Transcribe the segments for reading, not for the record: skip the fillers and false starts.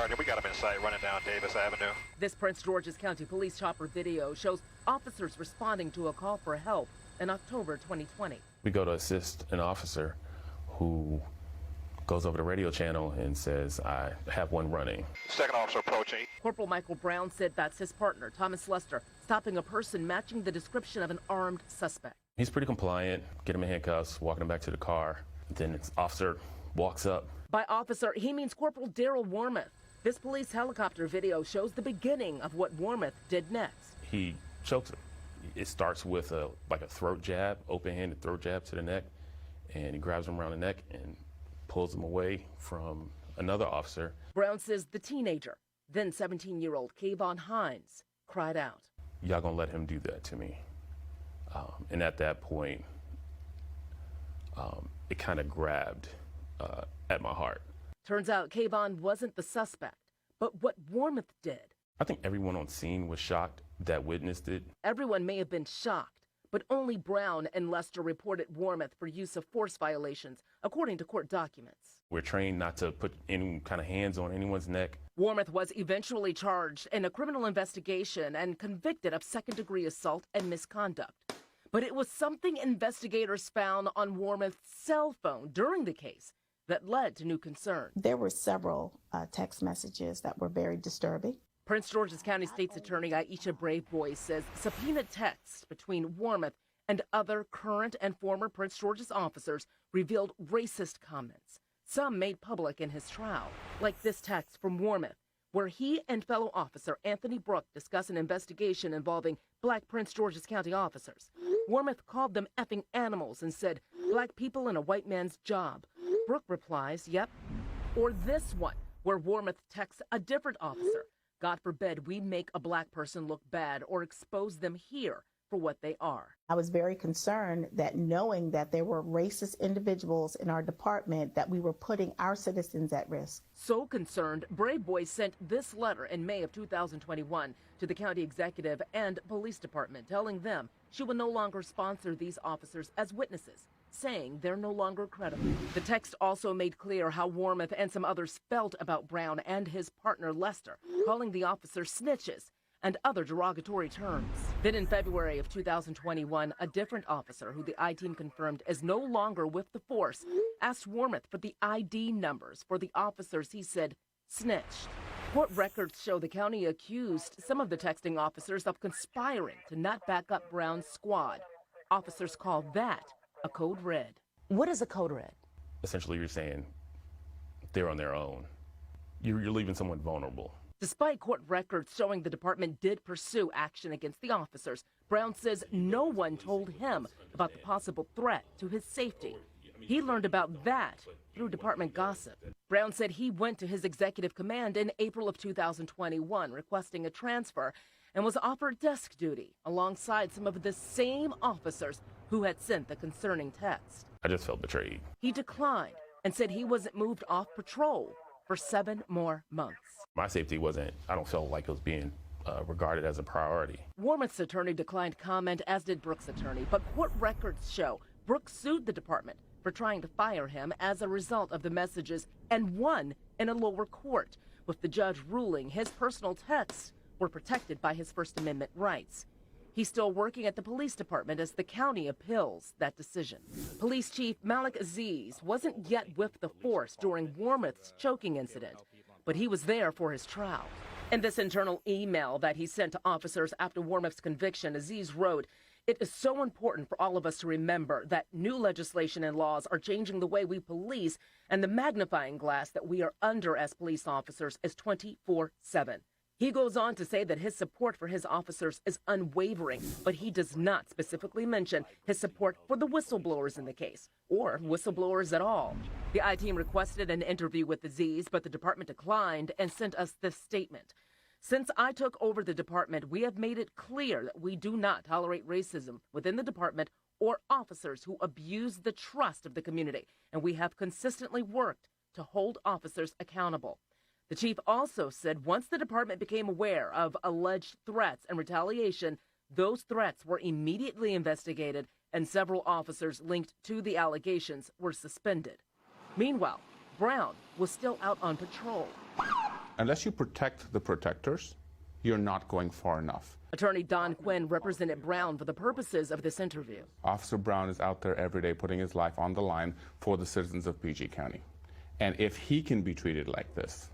Sergeant, we got him in sight running down Davis Avenue. This Prince George's County Police chopper video shows officers responding to a call for help in October 2020. We go to assist an officer who goes over the radio channel and says, I have one running. Second officer approaching. Corporal Michael Brown said that's his partner, Thomas Lester, stopping a person matching the description of an armed suspect. He's pretty compliant, get him in handcuffs, walking him back to the car. Then this officer walks up. By officer, he means Corporal Daryl Wormuth. This police helicopter video shows the beginning of what Wormuth did next. He chokes him. It starts with a throat jab, open-handed throat jab to the neck, and he grabs him around the neck and pulls him away from another officer. Brown says the teenager, then 17-year-old Kayvon Hines, cried out. Y'all gonna let him do that to me? And at that point, it kind of grabbed at my heart. Turns out Kayvon wasn't the suspect, but what Wormuth did. I think everyone on scene was shocked that witnessed it. Everyone may have been shocked, but only Brown and Lester reported Wormuth for use of force violations, according to court documents. We're trained not to put any kind of hands on anyone's neck. Wormuth was eventually charged in a criminal investigation and convicted of second-degree assault and misconduct. But it was something investigators found on Wormuth's cell phone during the case that led to new concern. There were several text messages that were very disturbing. Prince George's County State's Attorney Aisha Braveboy says subpoenaed texts between Wormuth and other current and former Prince George's officers revealed racist comments, some made public in his trial, like this text from Wormuth, where he and fellow officer Anthony Brooke discuss an investigation involving black Prince George's County officers. Wormuth called them effing animals and said, black people in a white man's job. Brooke replies, yep. Or this one, where Wormuth texts a different officer, God forbid we make a black person look bad or expose them here for what they are. I was very concerned that knowing that there were racist individuals in our department, that we were putting our citizens at risk. So concerned, Braveboy sent this letter in May of 2021 to the county executive and police department, telling them she will no longer sponsor these officers as witnesses, saying they're no longer credible. The text also made clear how Wormuth and some others felt about Brown and his partner Lester, calling the officers snitches and other derogatory terms. Then in February of 2021, a different officer who the I-team confirmed is no longer with the force asked Wormuth for the ID numbers for the officers he said snitched. Court records show the county accused some of the texting officers of conspiring to not back up Brown's squad. Officers call that a code red. What is a code red? Essentially, you're saying they're on their own. You're leaving someone vulnerable. Despite court records showing the department did pursue action against the officers, Brown says no one told him about the possible threat to his safety. He learned about that through department gossip. Brown said he went to his executive command in April of 2021 requesting a transfer and was offered desk duty alongside some of the same officers who had sent the concerning text. I just felt betrayed. He declined and said he wasn't moved off patrol for 7 more months. My safety I don't feel like it was being regarded as a priority. Wormuth's attorney declined comment, as did Brooks' attorney, but court records show Brooks sued the department for trying to fire him as a result of the messages and won in a lower court, with the judge ruling his personal texts were protected by his First Amendment rights. He's still working at the police department as the county appeals that decision. Police Chief Malik Aziz wasn't yet with the force during Wormuth's choking incident, but he was there for his trial. In this internal email that he sent to officers after Wormuth's conviction, Aziz wrote, "It is so important for all of us to remember that new legislation and laws are changing the way we police, and the magnifying glass that we are under as police officers is 24/7. He goes on to say that his support for his officers is unwavering, but he does not specifically mention his support for the whistleblowers in the case, or whistleblowers at all. The I-team requested an interview with Aziz, but the department declined and sent us this statement. Since I took over the department, we have made it clear that we do not tolerate racism within the department or officers who abuse the trust of the community, and we have consistently worked to hold officers accountable." The chief also said once the department became aware of alleged threats and retaliation, those threats were immediately investigated and several officers linked to the allegations were suspended. Meanwhile, Brown was still out on patrol. Unless you protect the protectors, you're not going far enough. Attorney Don Quinn represented Brown for the purposes of this interview. Officer Brown is out there every day putting his life on the line for the citizens of PG County. And if he can be treated like this,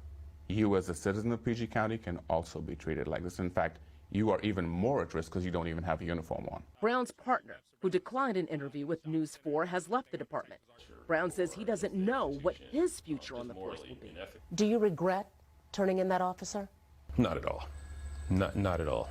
you as a citizen of PG County can also be treated like this. In fact, you are even more at risk because you don't even have a uniform on. Brown's partner, who declined an interview with News 4, has left the department. Brown says he doesn't know what his future on the force will be. Do you regret turning in that officer? Not at all. Not at all.